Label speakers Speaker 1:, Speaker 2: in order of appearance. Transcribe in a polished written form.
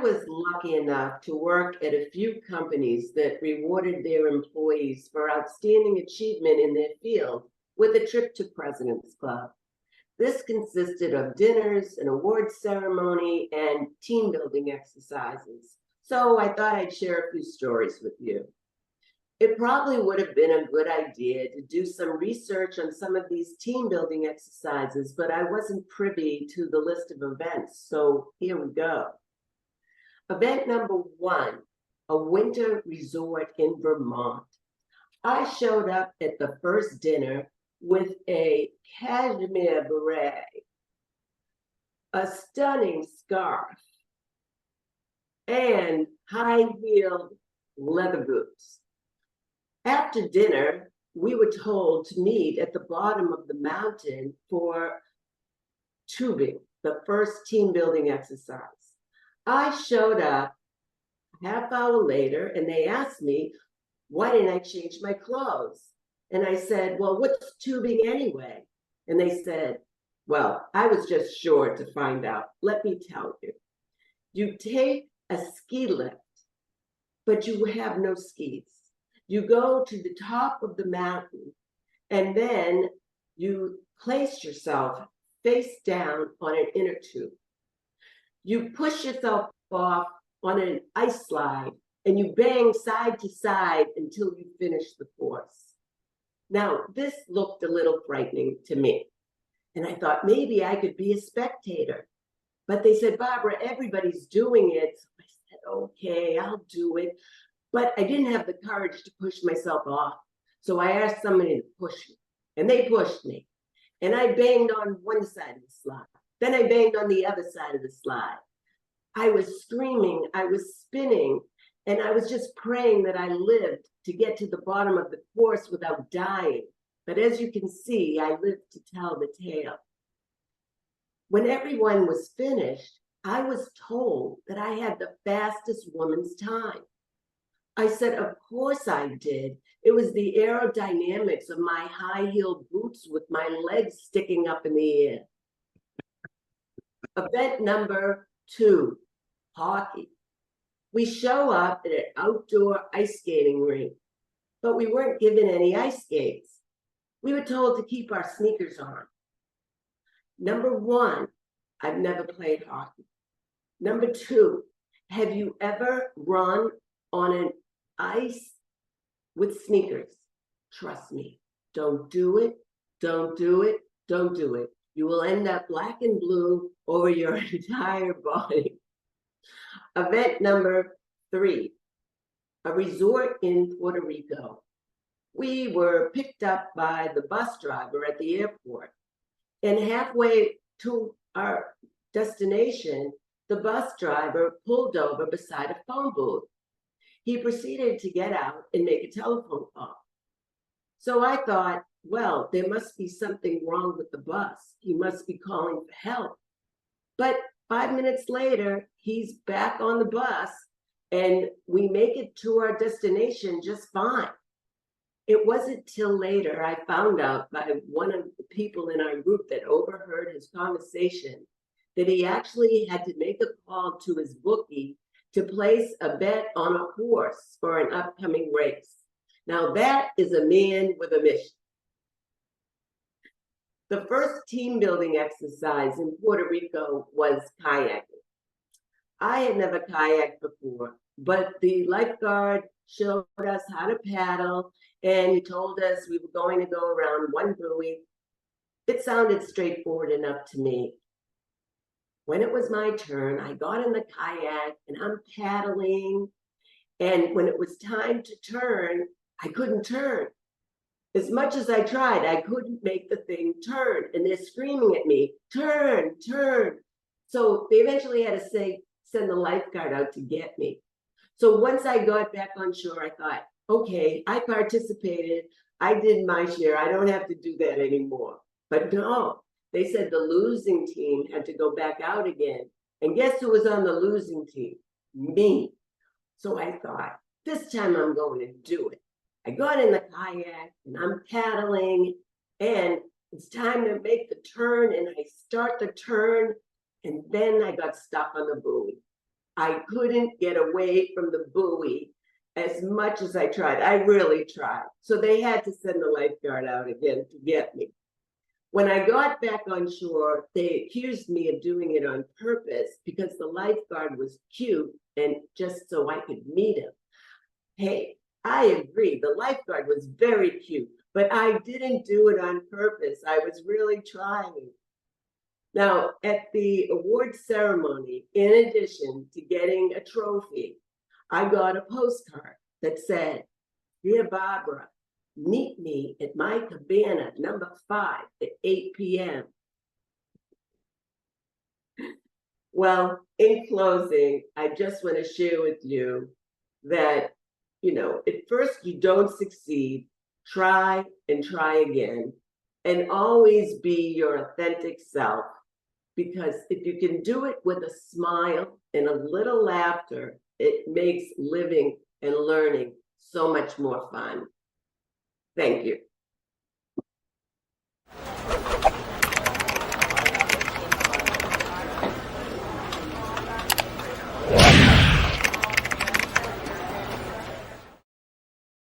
Speaker 1: was lucky enough to work at a few companies that rewarded their employees for outstanding achievement in their field with a trip to President's Club. This consisted of dinners, an awards ceremony, and team building exercises. So I thought I'd share a few stories with you. It probably would have been a good idea to do some research on some of these team building exercises, but I wasn't privy to the list of events, so here we go. Event number 1, a winter resort in Vermont. I showed up at the first dinner with a cashmere beret, a stunning scarf, and high-heeled leather boots. After dinner, we were told to meet at the bottom of the mountain for tubing, the first team building exercise. I showed up a half hour later and they asked me, why didn't I change my clothes? And I said, well, what's tubing anyway? And they said, well, I was just sure to find out. Let me tell you. You take a ski lift, but you have no skis. You go to the top of the mountain and then you place yourself face down on an inner tube. You push yourself off on an ice slide and you bang side to side until you finish the course. Now, this looked a little frightening to me. And I thought maybe I could be a spectator. But they said, Barbara, everybody's doing it. So I said, okay, I'll do it. But I didn't have the courage to push myself off. So I asked somebody to push me. And they pushed me. And I banged on one side of the slide. Then I banged on the other side of the slide. I was screaming, I was spinning, and I was just praying that I lived to get to the bottom of the course without dying. But as you can see, I lived to tell the tale. When everyone was finished, I was told that I had the fastest woman's time. I said, of course I did. It was the aerodynamics of my high-heeled boots with my legs sticking up in the air. Event number 2, hockey. We show up at an outdoor ice skating rink, but we weren't given any ice skates. We were told to keep our sneakers on. Number 1, I've never played hockey. Number 2, have you ever run on an ice with sneakers? Trust me, don't do it, don't do it, don't do it. You will end up black and blue over your entire body. Event number 3, a resort in Puerto Rico. We were picked up by the bus driver at the airport, and halfway to our destination, the bus driver pulled over beside a phone booth. He proceeded to get out and make a telephone call. So I thought, well, there must be something wrong with the bus. He must be calling for help. But 5 minutes later, he's back on the bus and we make it to our destination just fine. It wasn't till later I found out by one of the people in our group that overheard his conversation that he actually had to make a call to his bookie to place a bet on a horse for an upcoming race. Now that is a man with a mission. The first team building exercise in Puerto Rico was kayaking. I had never kayaked before, but the lifeguard showed us how to paddle and he told us we were going to go around one buoy. It sounded straightforward enough to me. When it was my turn, I got in the kayak and I'm paddling. And when it was time to turn, I couldn't turn. As much as I tried, I couldn't make the thing turn. And they're screaming at me, turn, turn. So they eventually had to send the lifeguard out to get me. So once I got back on shore, I thought, okay, I participated. I did my share. I don't have to do that anymore. But no, they said the losing team had to go back out again. And guess who was on the losing team? Me. So I thought, this time I'm going to do it. I got in the kayak and I'm paddling and it's time to make the turn and I start the turn and then I got stuck on the buoy. I couldn't get away from the buoy as much as I tried. I really tried. So they had to send the lifeguard out again to get me. When I got back on shore, they accused me of doing it on purpose because the lifeguard was cute and just so I could meet him. Hey, I agree. The lifeguard was very cute, but I didn't do it on purpose. I was really trying. Now, at the award ceremony, in addition to getting a trophy, I got a postcard that said, "Dear Barbara, meet me at my cabana number 5 at 8 p.m. Well, in closing, I just want to share with you that, at first you don't succeed, try and try again, and always be your authentic self. Because if you can do it with a smile and a little laughter, it makes living and learning so much more fun. Thank you.